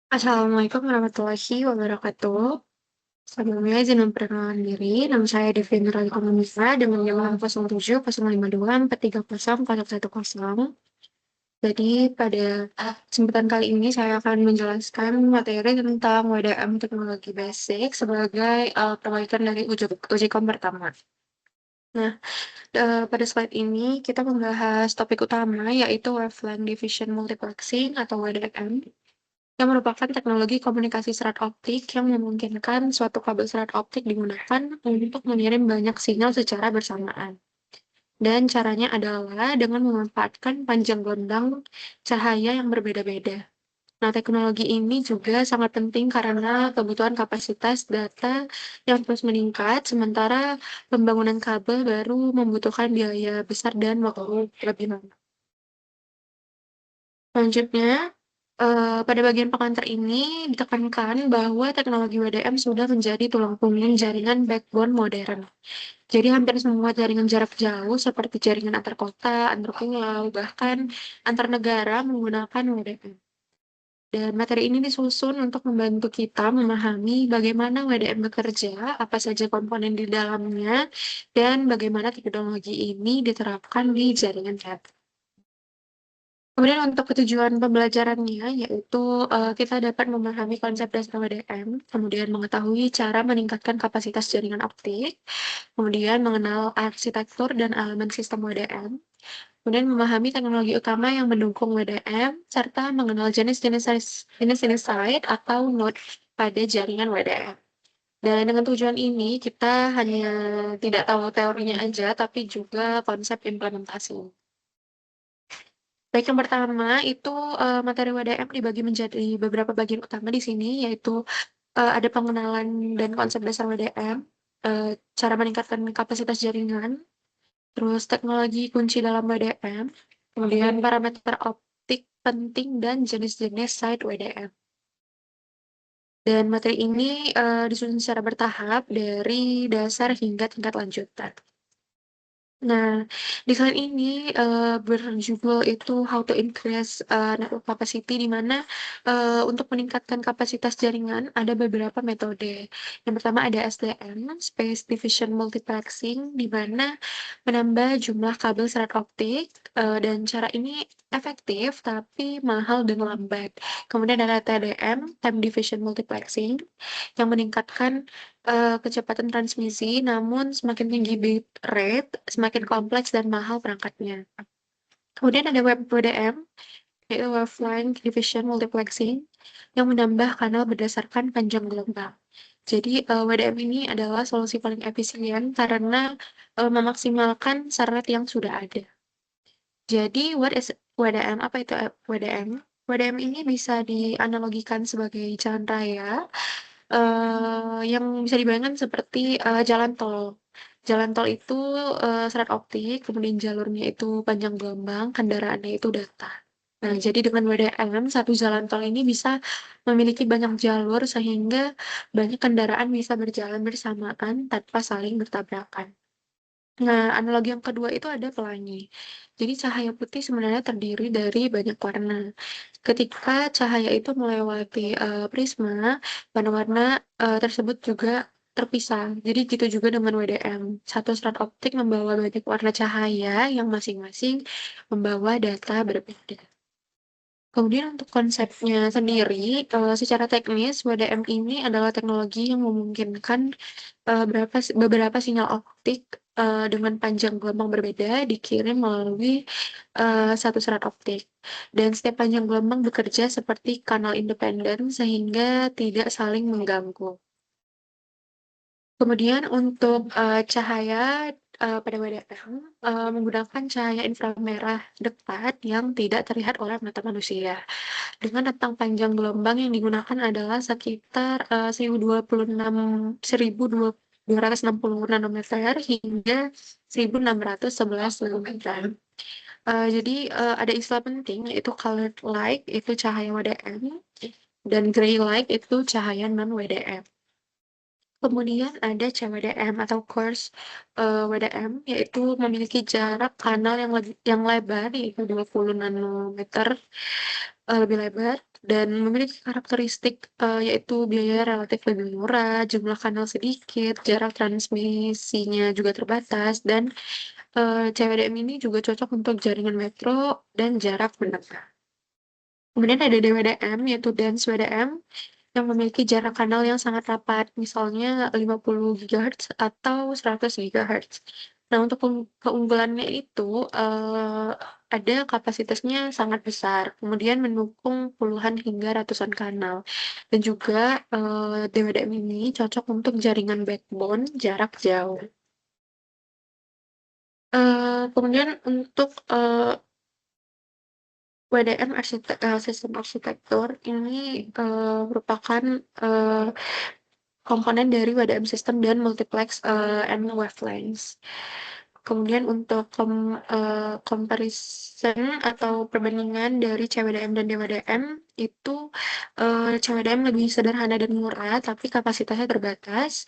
Assalamualaikum warahmatullahi wabarakatuh. Sebelumnya izin memperkenalkan diri, nama saya Devin Nurul Munisa dengan nomor 07 052 430 4110. Jadi pada kesempatan kali ini saya akan menjelaskan materi tentang WDM Teknologi Basic sebagai perbaikan dari uji kom pertama. Nah, pada slide ini kita membahas topik utama yaitu Wavelength Division Multiplexing atau WDM yang merupakan teknologi komunikasi serat optik yang memungkinkan suatu kabel serat optik digunakan untuk mengirim banyak sinyal secara bersamaan. Dan caranya adalah dengan memanfaatkan panjang gelombang cahaya yang berbeda-beda. Nah, teknologi ini juga sangat penting karena kebutuhan kapasitas data yang terus meningkat, sementara pembangunan kabel baru membutuhkan biaya besar dan waktu lebih lama. Selanjutnya, pada bagian pengantar ini ditekankan bahwa teknologi WDM sudah menjadi tulang punggung jaringan backbone modern. Jadi hampir semua jaringan jarak jauh seperti jaringan antar kota, antar pulau, bahkan antar negara menggunakan WDM. Dan materi ini disusun untuk membantu kita memahami bagaimana WDM bekerja, apa saja komponen di dalamnya, dan bagaimana teknologi ini diterapkan di jaringan data. Kemudian untuk ketujuan pembelajarannya, yaitu kita dapat memahami konsep dasar WDM, kemudian mengetahui cara meningkatkan kapasitas jaringan optik, kemudian mengenal arsitektur dan elemen sistem WDM, kemudian memahami teknologi utama yang mendukung WDM, serta mengenal jenis-jenis site atau node pada jaringan WDM. Dan dengan tujuan ini, kita hanya tidak tahu teorinya aja, tapi juga konsep implementasi. Baik, yang pertama itu materi WDM dibagi menjadi beberapa bagian utama di sini, yaitu ada pengenalan dan konsep dasar WDM, cara meningkatkan kapasitas jaringan, terus teknologi kunci dalam WDM, kemudian parameter optik penting dan jenis-jenis site WDM. Dan materi ini disusun secara bertahap dari dasar hingga tingkat lanjutan. Nah, di slide ini berjudul itu How to Increase Network Capacity, di mana untuk meningkatkan kapasitas jaringan ada beberapa metode. Yang pertama ada SDM, Space Division Multiplexing, di mana menambah jumlah kabel serat optik, dan cara ini efektif tapi mahal dan lambat. Kemudian ada TDM, Time Division Multiplexing, yang meningkatkan kecepatan transmisi, namun semakin tinggi bit rate, semakin kompleks dan mahal perangkatnya. Kemudian ada WDM, yaitu Wavelength Division Multiplexing, yang menambah kanal berdasarkan panjang gelombang. Jadi WDM ini adalah solusi paling efisien karena memaksimalkan syarat yang sudah ada. Jadi what is WDM? Apa itu WDM? WDM ini bisa dianalogikan sebagai jalan raya yang bisa dibayangkan seperti jalan tol. Jalan tol itu serat optik, kemudian jalurnya itu panjang gelombang, kendaraannya itu datar. Nah, jadi dengan WDM, satu jalan tol ini bisa memiliki banyak jalur sehingga banyak kendaraan bisa berjalan bersamaan tanpa saling bertabrakan. Nah, analogi yang kedua itu ada pelangi. Jadi cahaya putih sebenarnya terdiri dari banyak warna. Ketika cahaya itu melewati prisma, warna-warna tersebut juga terpisah. Jadi gitu juga dengan WDM. Satu serat optik membawa banyak warna cahaya yang masing-masing membawa data berbeda. Kemudian untuk konsepnya sendiri, secara teknis WDM ini adalah teknologi yang memungkinkan beberapa sinyal optik dengan panjang gelombang berbeda dikirim melalui satu serat optik. Dan setiap panjang gelombang bekerja seperti kanal independen sehingga tidak saling mengganggu. Kemudian untuk cahaya pada WDM menggunakan cahaya inframerah dekat yang tidak terlihat oleh mata manusia. Dengan rentang panjang gelombang yang digunakan adalah sekitar 1260 nanometer hingga 1611 nanometer. Jadi ada istilah penting yaitu colored light itu cahaya WDM dan gray light itu cahaya non WDM. Kemudian ada CWDM atau course WDM, yaitu memiliki jarak kanal yang lebar, yaitu 20 nanometer lebih lebar, dan memiliki karakteristik yaitu biaya relatif lebih murah, jumlah kanal sedikit, jarak transmisinya juga terbatas, dan CWDM ini juga cocok untuk jaringan metro dan jarak menengah. Kemudian ada DWDM, yaitu Dense WDM, yang memiliki jarak kanal yang sangat rapat, misalnya 50 GHz atau 100 GHz. Nah, untuk keunggulannya itu ada kapasitasnya sangat besar, kemudian mendukung puluhan hingga ratusan kanal. Dan juga DWDM ini cocok untuk jaringan backbone jarak jauh. Kemudian untuk WDM sistem arsitektur ini merupakan eh, komponen dari WDM system dan multiplex and wavelengths. Kemudian untuk comparison atau perbandingan dari CWDM dan DWDM itu CWDM lebih sederhana dan murah, tapi kapasitasnya terbatas.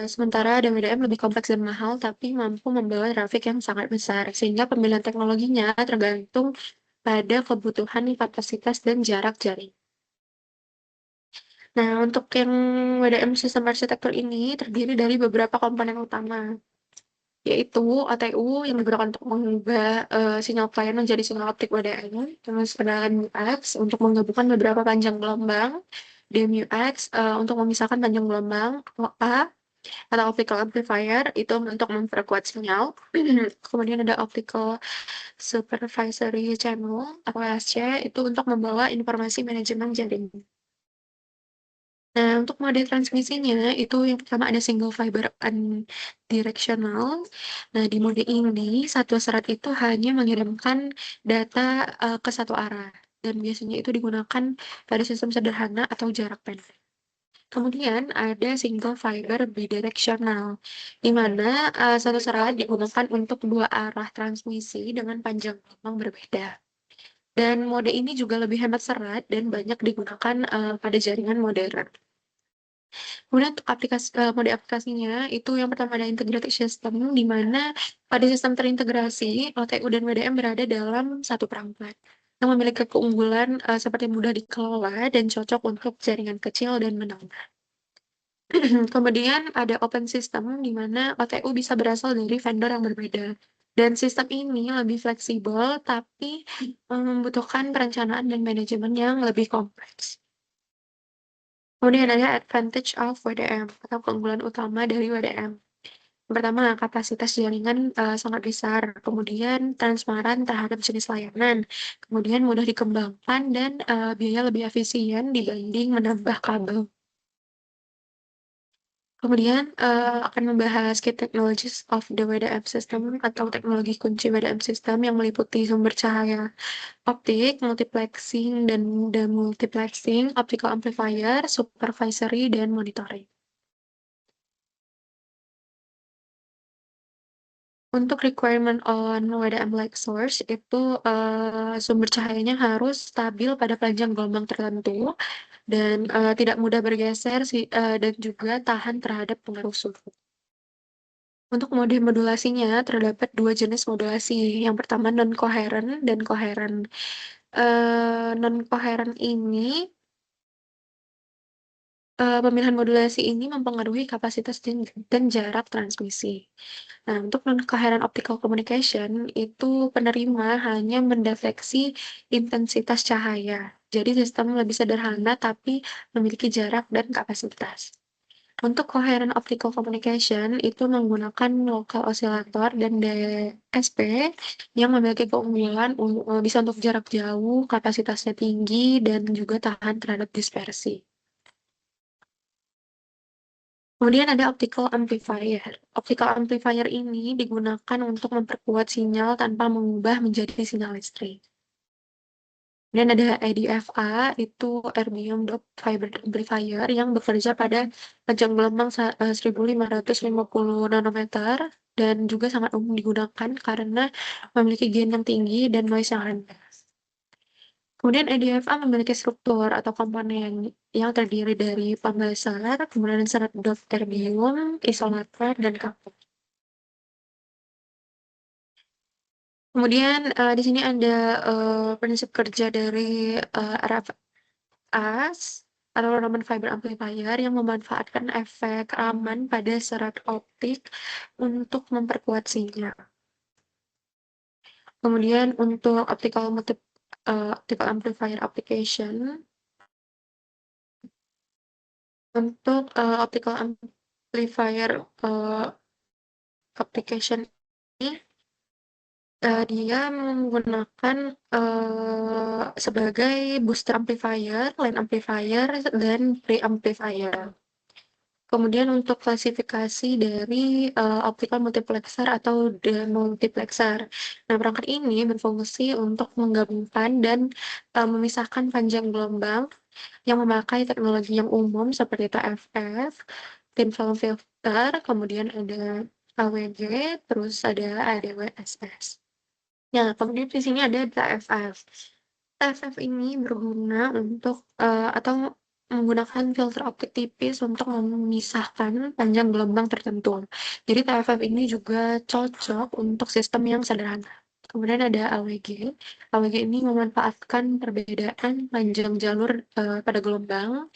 Sementara DWDM lebih kompleks dan mahal, tapi mampu membawa trafik yang sangat besar, sehingga pemilihan teknologinya tergantung pada kebutuhan kapasitas dan jarak jaring. Nah, untuk yang WDM sistem arsitektur ini terdiri dari beberapa komponen utama, yaitu OTU yang digunakan untuk mengubah sinyal klien menjadi sinyal optik WDM, terus ada MUX untuk menggabungkan beberapa panjang gelombang, DMUX untuk memisahkan panjang gelombang, OA atau optical amplifier itu untuk memperkuat sinyal, kemudian ada optical supervisory channel atau ASC itu untuk membawa informasi manajemen jaring. Nah, untuk mode transmisinya itu yang pertama ada single fiber unidirectional. Nah, di mode ini satu serat itu hanya mengirimkan data ke satu arah dan biasanya itu digunakan pada sistem sederhana atau jarak pendek. Kemudian ada single fiber bidirectional, di mana satu serat digunakan untuk dua arah transmisi dengan panjang gelombang berbeda. Dan mode ini juga lebih hemat serat dan banyak digunakan pada jaringan modern. Kemudian untuk mode aplikasinya itu yang pertama ada integrated system, di mana pada sistem terintegrasi OTU dan WDM berada dalam satu perangkat yang memiliki keunggulan seperti mudah dikelola dan cocok untuk jaringan kecil dan menengah. Kemudian ada open system, di mana OTU bisa berasal dari vendor yang berbeda. Dan sistem ini lebih fleksibel, tapi membutuhkan perencanaan dan manajemen yang lebih kompleks. Kemudian ada advantage of WDM atau keunggulan utama dari WDM. Yang pertama, kapasitas jaringan sangat besar, kemudian transparan terhadap jenis layanan, kemudian mudah dikembangkan dan biaya lebih efisien dibanding menambah kabel. Kemudian akan membahas key technologies of the WDM system atau teknologi kunci WDM system yang meliputi sumber cahaya optik, multiplexing, dan demultiplexing, optical amplifier, supervisory, dan monitoring. Untuk requirement on WDM light source itu sumber cahayanya harus stabil pada panjang gelombang tertentu dan tidak mudah bergeser dan juga tahan terhadap pengaruh suhu. Untuk mode modulasinya terdapat dua jenis modulasi. Yang pertama non-coherent dan coherent. Non-coherent ini pemilihan modulasi ini mempengaruhi kapasitas dan jarak transmisi. Nah, untuk non-coherent optical communication itu penerima hanya mendeteksi intensitas cahaya. Jadi sistem lebih sederhana tapi memiliki jarak dan kapasitas. Untuk coherent optical communication itu menggunakan local oscillator dan DSP yang memiliki keunggulan bisa untuk jarak jauh, kapasitasnya tinggi, dan juga tahan terhadap dispersi. Kemudian ada optical amplifier. Optical amplifier ini digunakan untuk memperkuat sinyal tanpa mengubah menjadi sinyal listrik. Dan ada EDFA, itu erbium doped fiber amplifier yang bekerja pada panjang gelombang 1550 nanometer dan juga sangat umum digunakan karena memiliki gain yang tinggi dan noise yang rendah. Kemudian EDFA memiliki struktur atau komponen yang terdiri dari pembesar, kemudian serat dot terbium, isolator, dan kapur. Kemudian di sini ada prinsip kerja dari RFS atau Raman Fiber Amplifier yang memanfaatkan efek Raman pada serat optik untuk memperkuat sinyal. Kemudian untuk optical amplifier application, untuk optical amplifier application ini dia menggunakan sebagai booster amplifier, line amplifier, dan preamplifier. Kemudian untuk klasifikasi dari optical multiplexer atau demultiplexer. Nah, perangkat ini berfungsi untuk menggabungkan dan memisahkan panjang gelombang yang memakai teknologi yang umum seperti TFF, thin film filter, kemudian ada AWG, terus ada ADWSS. Ya, kemudian di sini ada TFF. TFF ini berguna untuk atau menggunakan filter optik tipis untuk memisahkan panjang gelombang tertentu. Jadi TFF ini juga cocok untuk sistem yang sederhana. Kemudian ada AWG. AWG ini memanfaatkan perbedaan panjang jalur pada gelombang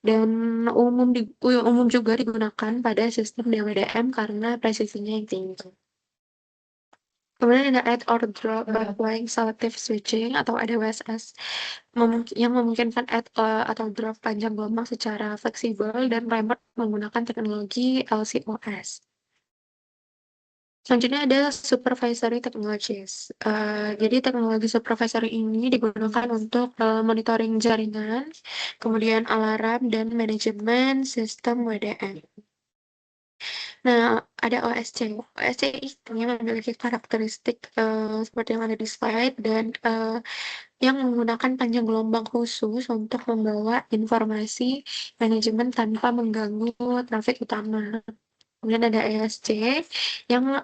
dan umum juga digunakan pada sistem DWDM karena presisinya yang tinggi. Kemudian ada add or drop backlight selective switching atau ADWSS yang memungkinkan add atau drop panjang gelombang secara fleksibel dan remote menggunakan teknologi LCOS. Selanjutnya ada supervisory technologies. Jadi teknologi supervisory ini digunakan untuk monitoring jaringan, kemudian alarm dan manajemen sistem WDM. Nah, ada OSC. OSC ini memiliki karakteristik seperti yang ada di slide dan yang menggunakan panjang gelombang khusus untuk membawa informasi manajemen tanpa mengganggu trafik utama. Kemudian ada ESC yang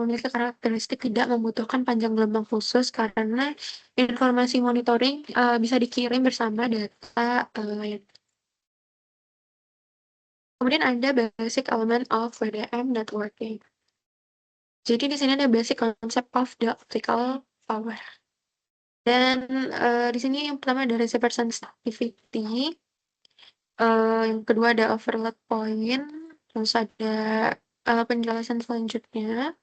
memiliki karakteristik tidak membutuhkan panjang gelombang khusus karena informasi monitoring bisa dikirim bersama data lain. Kemudian ada basic element of VDM networking. Jadi di sini ada basic concept of the optical power. Dan di sini yang pertama ada receiver sensitivity, yang kedua ada overload point, terus ada penjelasan selanjutnya.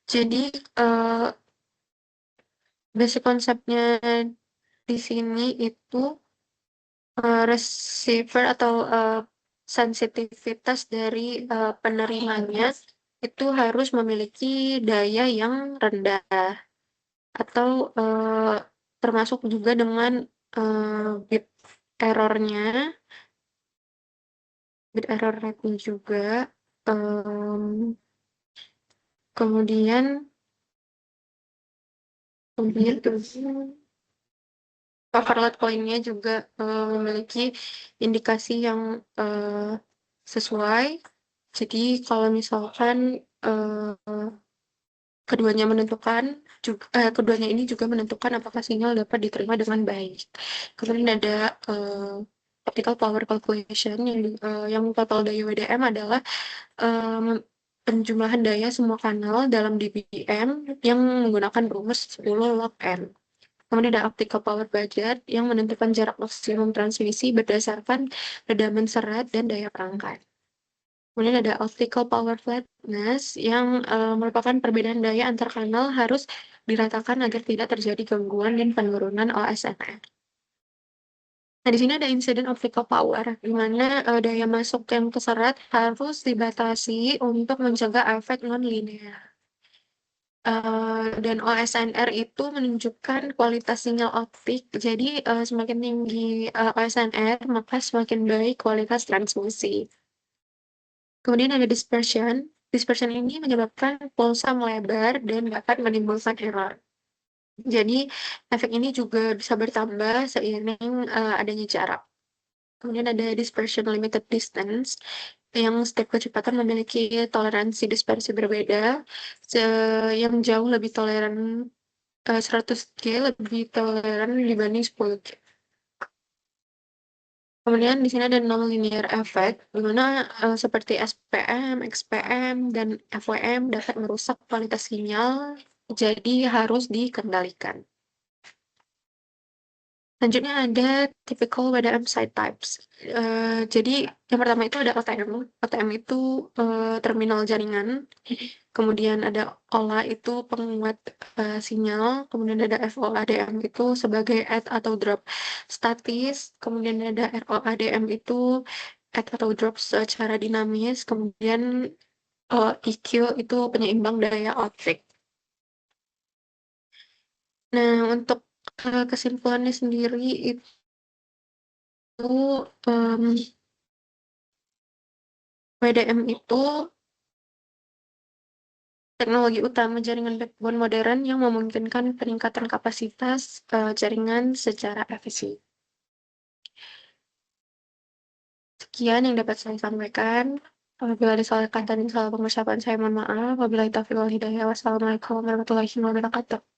Jadi basic konsepnya di sini itu receiver atau sensitivitas dari penerimanya itu harus memiliki daya yang rendah atau termasuk juga dengan bit errornya, bit error rate-nya juga. Kemudian overload point-nya juga memiliki indikasi yang sesuai. Jadi kalau misalkan keduanya ini juga menentukan apakah sinyal dapat diterima dengan baik. Kemudian ada optical power calculation yang total daya WDM adalah penjumlahan daya semua kanal dalam dBm yang menggunakan rumus 10 log n. Kemudian ada optical power budget yang menentukan jarak maksimum transmisi berdasarkan redaman serat dan daya perangkat. Kemudian ada optical power flatness yang merupakan perbedaan daya antar kanal harus diratakan agar tidak terjadi gangguan dan penurunan OSNR. Nah, di sini ada incident optical power, di mana daya masuk yang ke serat harus dibatasi untuk mencegah efek non-linear. Dan OSNR itu menunjukkan kualitas sinyal optik. Jadi semakin tinggi OSNR, maka semakin baik kualitas transmisi. Kemudian ada dispersion. Dispersion ini menyebabkan pulsa melebar dan dapat menimbulkan error. Jadi efek ini juga bisa bertambah seiring adanya jarak. Kemudian ada dispersion limited distance yang setiap kecepatan memiliki toleransi dispersi berbeda, yang jauh lebih toleran 100G lebih toleran dibanding 10G. Kemudian di sini ada nonlinear effect, di mana seperti SPM, XPM, dan FWM dapat merusak kualitas sinyal, jadi harus dikendalikan. Selanjutnya ada typical WDM site types. Jadi yang pertama itu ada OTM. OTM itu terminal jaringan. Kemudian ada OLA itu penguat sinyal. Kemudian ada FOADM itu sebagai add atau drop statis. Kemudian ada ROADM itu add atau drop secara dinamis. Kemudian EQ itu penyeimbang daya output. Nah, untuk kesimpulannya sendiri itu WDM itu teknologi utama jaringan backbone modern yang memungkinkan peningkatan kapasitas jaringan secara efisien. Sekian yang dapat saya sampaikan. Apabila ada salah kata dan salah pengucapan, saya mohon maaf. Wabillahi taufiq wal hidayah. Wassalamualaikum warahmatullahi wabarakatuh.